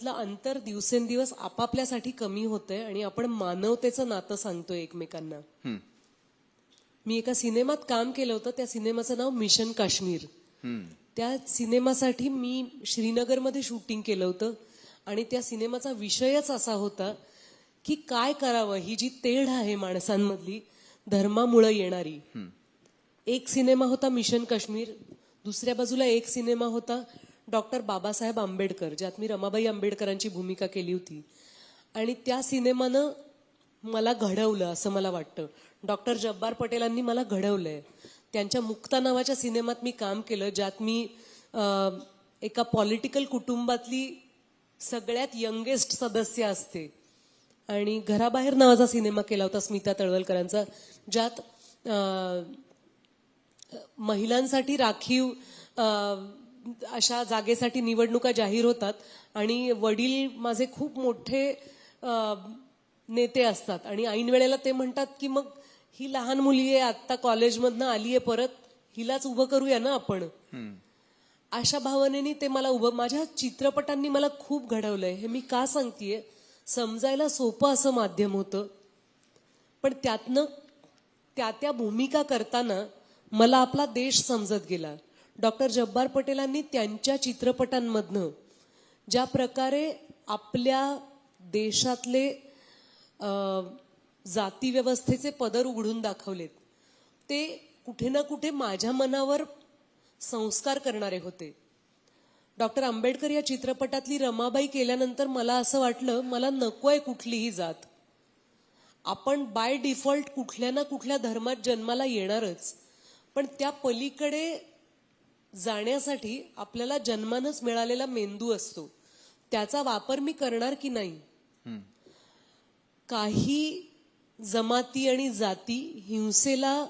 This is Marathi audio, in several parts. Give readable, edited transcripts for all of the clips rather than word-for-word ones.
यातलं अंतर दिवसेंदिवस आपापल्यासाठी कमी होतंय आणि आपण मानवतेचं नातं सांगतोय एकमेकांना. मी एका सिनेमात काम केलं होतं, त्या सिनेमाचं नाव मिशन काश्मीर. त्या सिनेमासाठी मी श्रीनगरमध्ये शूटिंग केलं होतं आणि त्या सिनेमाचा विषयच असा होता की काय करावं ही जी तेढ आहे माणसांमधली धर्मामुळे येणारी. एक सिनेमा होता मिशन काश्मीर, दुसऱ्या बाजूला एक सिनेमा होता डॉक्टर बाबासाहेब आंबेडकर, ज्यात मी रमाबाई आंबेडकरांची भूमिका केली होती. आणि त्या सिनेमानं मला घडवलं असं मला वाटतं. डॉक्टर जब्बार पटेलांनी मला घडवलंय. त्यांच्या मुक्ता नावाच्या सिनेमात मी काम केलं, ज्यात मी एका पॉलिटिकल कुटुंबातली सगळ्यात यंगेस्ट सदस्य असते. आणि घराबाहेर नावाचा सिनेमा केला होता स्मिता तळवलकरांचा, ज्यात महिलांसाठी राखीव अशा जागेसाठी निवडणुका जाहीर होतात आणि वडील माझे खूप मोठे नेते असतात आणि ऐन वेळेला ते म्हणतात की मग ही लहान मुली आहे, आत्ता कॉलेजमधनं आली आहे, परत हिलाच उभं करूया ना आपण. अशा भावनेने ते मला माझ्या चित्रपटांनी मला खूप घडवलंय. हे मी का सांगतेय, समजायला सोपं असं माध्यम होतं, पण त्यातनं त्या भूमिका करताना मला आपला देश समजत गेला. डॉक्टर जब्बार पटेलांनी त्यांच्या चित्रपटांमधनं ज्या प्रकारे आपल्या देशातले जाती व्यवस्थेचे पदर उघडून दाखवलेत, ते कुठे ना कुठे माझ्या मनावर संस्कार करणारे होते. डॉक्टर आंबेडकर या चित्रपटातली रमाबाई केल्यानंतर मला असं वाटलं, मला नकोय कुठलीही जात. आपण बाय डिफॉल्ट कुठल्या ना कुठल्या धर्मात जन्माला येणारच, पण त्या पलीकडे जाण्यासाठी आपल्याला जन्मानच मिळालेला मेंदू असतो, त्याचा वापर मी करणार की नाही. काही जमाती आणि जाती हिंसेला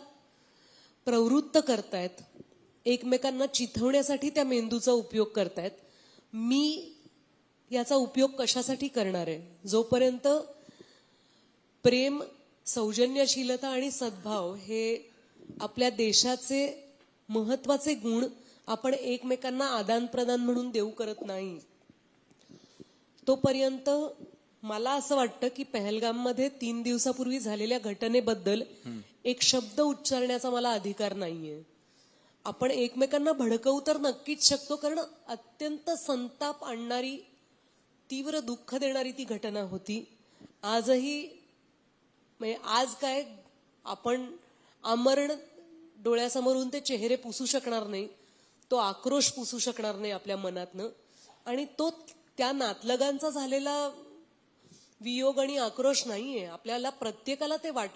प्रवृत्त करतायत, एकमेकांना चिथवण्यासाठी त्या मेंदूचा उपयोग करतायत. मी याचा उपयोग कशासाठी करणार आहे? जोपर्यंत प्रेम, सौजन्यशीलता आणि सद्भाव हे आपल्या देशाचे महत्वाचे गुण आपण एकमेकांना आदान प्रदान म्हणून देऊ करत नाही, तोपर्यंत मला असं वाटतं की पहलगाममध्ये 3 दिवसापूर्वी झालेल्या घटनेबद्दल एक शब्द उच्चारण्याचा मला अधिकार नाहीये. आपण एकमेकांना भडकवू तर नक्कीच शकतो, कारण अत्यंत संताप आणणारी, तीव्र दुःख देणारी ती घटना होती. आजही म्हणजे आज काय आपण आमरण डोळ्यासमोरून ते चेहरे पुसू शकणार नाही, तो आक्रोश पुसू शकणार नाही आपल्या मनातनं. आणि तो त्या नातलगांचा झालेला वियोग आणि आक्रोश नाहीये, आपल्याला प्रत्येकाला ते वाटलं.